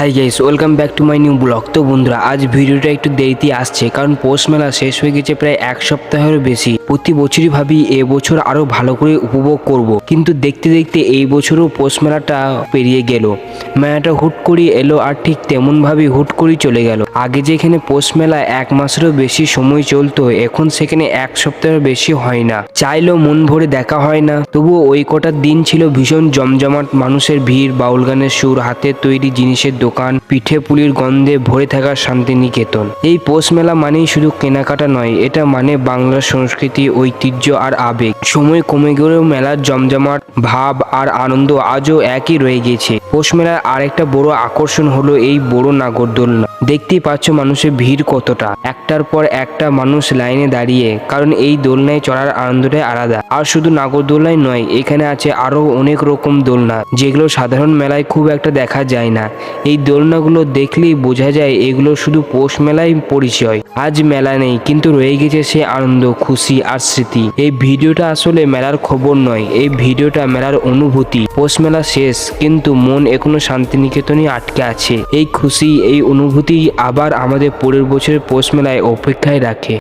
Hi guys, welcome back to my new blog. তো বন্ধুরা, আজ ভিডিওটা একটু দেরিতে আসছে কারণ পৌষ মেলা শেষ হয়ে গেছে প্রায় এক সপ্তাহেরও বেশি। প্রতি বছরই ভাবি এবছর আরো ভালো করে উপভোগ করব, কিন্তু দেখতে দেখতে এই বছরও পৌষ মেলাটা পেরিয়ে গেল। মেলাটা হুট করে এলো আর ঠিক তেমন ভাবে হুট করে চলে গেল। আগে যেখানে পৌষ মেলা এক মাসেরও বেশি সময় চলতো, এখন সেখানে এক সপ্তাহের বেশি হয় না। চাইলেও মন ভরে দেখা হয় না। তবুও ওই কটা দিন ছিল ভীষণ জমজমাট, মানুষের ভিড়, বাউল গানের সুর, হাতের তৈরি জিনিসের দোকান, পিঠে পুলির গন্ধে ভরে থাকা শান্তিনিকেতন। এই পৌষ মেলা মানেই শুধু কেনাকাটা নয়, এটা মানে বাংলার সংস্কৃতি, ঐতিহ্য আর আবেগ। সময় কমে গেলেও মেলার জমজমাট ভাব আর আনন্দ আজও একই রয়ে গেছে। পৌষ মেলার আরেকটা বড় আকর্ষণ হলো এই বড় নাগরদোলনা। দেখতেই পাচ্ছ মানুষের ভিড় কতটা, একটার পর একটা মানুষ লাইনে দাঁড়িয়ে, কারণ এই দোলনায় চড়ার আনন্দটাই আলাদা। আর শুধু নাগরদোলনায় নয়, এখানে আছে আরো অনেক রকম দোলনা যেগুলো সাধারণ মেলায় খুব একটা দেখা যায় না। এই দোলনাগুলো দেখলেই বোঝা যায় এগুলো শুধু পৌষ মেলায় পরিচয়। আজ মেলা নেই, কিন্তু রয়ে গেছে সে আনন্দ, খুশি আর স্মৃতি। এই ভিডিওটা আসলে মেলার খবর নয়, এই ভিডিওটা মেলার অনুভূতি। পৌষ মেলা শেষ, কিন্তু মন এখনো শান্তিনিকেতনই আটকে আছে। এই খুশি, এই অনুভূতি আবার আমাদের পরের বছরের পৌষ মেলায় অপেক্ষায় রাখে।